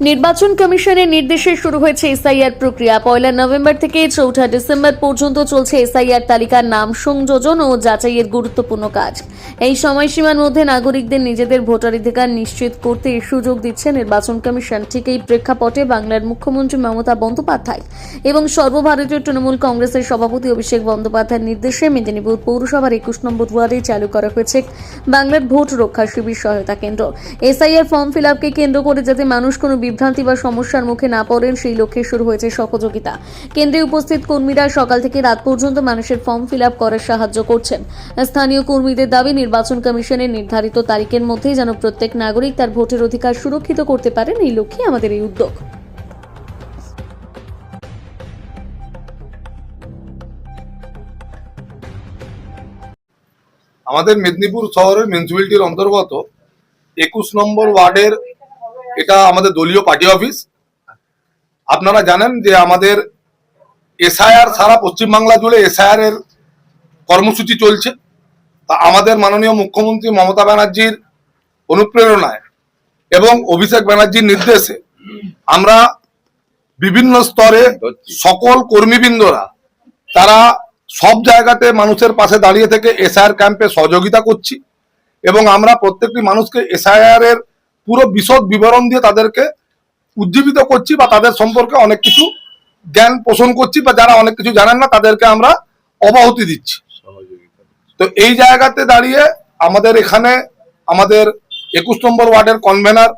নির্বাচন কমিশনের নির্দেশে শুরু হয়েছে এসআইআর প্রক্রিয়া। 1 নভেম্বর থেকে 4 ডিসেম্বর পর্যন্ত চলছে এসআইআর তালিকার নাম সংযোজন ও যাচাইয়ের গুরুত্বপূর্ণ কাজ। এই সময়সীমার মধ্যে নাগরিকদের নিজেদের ভোটাধিকার নিশ্চিত করতে সুযোগ দিচ্ছে নির্বাচন কমিশন। ঠিক এই প্রেক্ষাপটে বাংলার মুখ্যমন্ত্রী মমতা বন্দ্যোপাধ্যায় এবং সর্বভারতীয় তৃণমূল কংগ্রেসের সভাপতি অভিষেক বন্দ্যোপাধ্যায়ের নির্দেশে মেদিনীপুর পৌরসভার 21 নম্বর ওয়ার্ডে চালু করা হয়েছে বাংলার ভোট রক্ষা শিবির সহায়তা কেন্দ্র। এসআইআর ফর্ম ফিল আপকে কেন্দ্র করে যাতে মানুষ কোনো বিভ্রান্তি বা সমস্যার মুখে না পড়েন সেই লক্ষ্যে শুরু হয়েছে সহযোগিতা। কেন্দ্রে উপস্থিত কর্মীরা সকাল থেকে রাত পর্যন্ত মানুষের ফর্ম ফিল আপ করার সাহায্য করছেন। স্থানীয় কর্মীদের দাবি, নির্বাচন কমিশনের নির্ধারিত তারিখের মধ্যেই যেন প্রত্যেক নাগরিক তার ভোটের অধিকার সুরক্ষিত করতে পারেন, এই লক্ষ্যে আমাদের এই উদ্যোগ। আমাদের মেদিনীপুর শহরের মিউনিসিপ্যালিটির অন্তর্গত 21 নম্বর ওয়ার্ডের এটা আমাদের দলীয় পার্টি অফিস। আপনারা জানেন যে আমাদের এসআইআর সারা পশ্চিমবাংলা জুড়ে এসআইআর এর কর্মসূচি চলছে। তা আমাদের মাননীয় মুখ্যমন্ত্রী মমতা ব্যানার্জির অনুপ্রেরণায় এবং অভিষেক ব্যানার্জির নির্দেশে আমরা বিভিন্ন স্তরে সকল কর্মীবৃন্দরা তারা সব জায়গাতে মানুষের পাশে দাঁড়িয়ে থেকে এসআইআর ক্যাম্পে সহযোগিতা করছি এবং আমরা প্রত্যেকটি মানুষকে এসআইআর এর পুরো বিশদ বিবরণ দিয়ে তাদেরকে উজ্জীবিত করছি বা তাদের সম্পর্কে অনেক কিছু জ্ঞান পোষণ করছি, বা যারা অনেক কিছু জানেন না তাদেরকে আমরা অবগতি দিচ্ছি। তো এই জায়গাতে দাঁড়িয়ে আমাদের এখানে আমাদের 21 নম্বর ওয়ার্ডের কনভেনার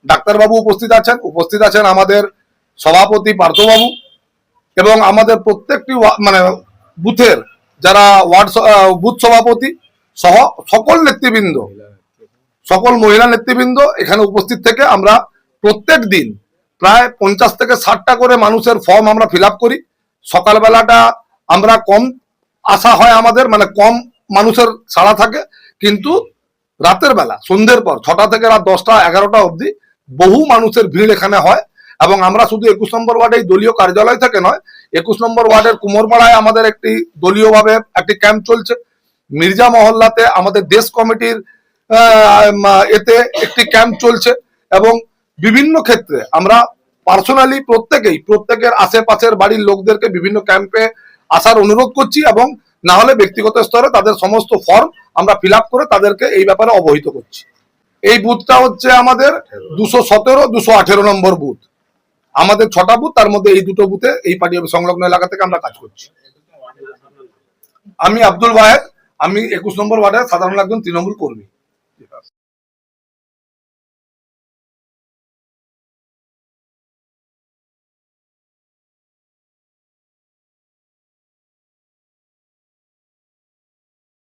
ডাক্তারবাবু উপস্থিত আছেন আমাদের সভাপতি পার্থবাবু এবং আমাদের প্রত্যেকটি বুথের যারা বুথ সভাপতি সহ সকল নেতৃবৃন্দ, সকল মহিলা নেতৃবৃন্দ এখানে উপস্থিত থেকে আমরা প্রত্যেক দিন প্রায় 50 থেকে 60টা করে মানুষের ফর্ম আমরা ফিল আপ করি। সকালবেলাটা আমরা কম আসা হয়, আমাদের কম মানুষের সাড়া থাকে, কিন্তু রাতের বেলা সন্ধ্যের পর 6টা থেকে রাত 10টা 11টা অবধি বহু মানুষের ভিড় এখানে হয়। এবং আমরা শুধু 21 নম্বর ওয়ার্ডে দলীয় কার্যালয় থেকে নয়, 21 নম্বর ওয়ার্ডের কুমোরপাড়ায় আমাদের একটি দলীয়ভাবে একটি ক্যাম্প চলছে। মির্জা মহল্লাতে আমাদের দেশ কমিটির এতে একটি ক্যাম্প চলছে এবং বিভিন্ন ক্ষেত্রে আমরা পার্সোনালি প্রত্যেকের আশেপাশের বাড়ির লোকদেরকে বিভিন্ন ক্যাম্পে আসার অনুরোধ করছি এবং না হলে ব্যক্তিগত স্তরে তাদের সমস্ত ফর্ম আমরা ফিল আপ করে তাদেরকে এই ব্যাপারে অবহিত করছি। এই বুথটা হচ্ছে আমাদের 217, 218 নম্বর বুথ। আমাদের 6টা বুথ, তার মধ্যে এই দুটো বুথে এই পার্টি সংলগ্ন এলাকা থেকে আমরা কাজ করছি। আমি আব্দুল ওয়াহেদ, আমি 21 নম্বর ওয়ার্ডের সাধারণ একজন তৃণমূল কর্মী।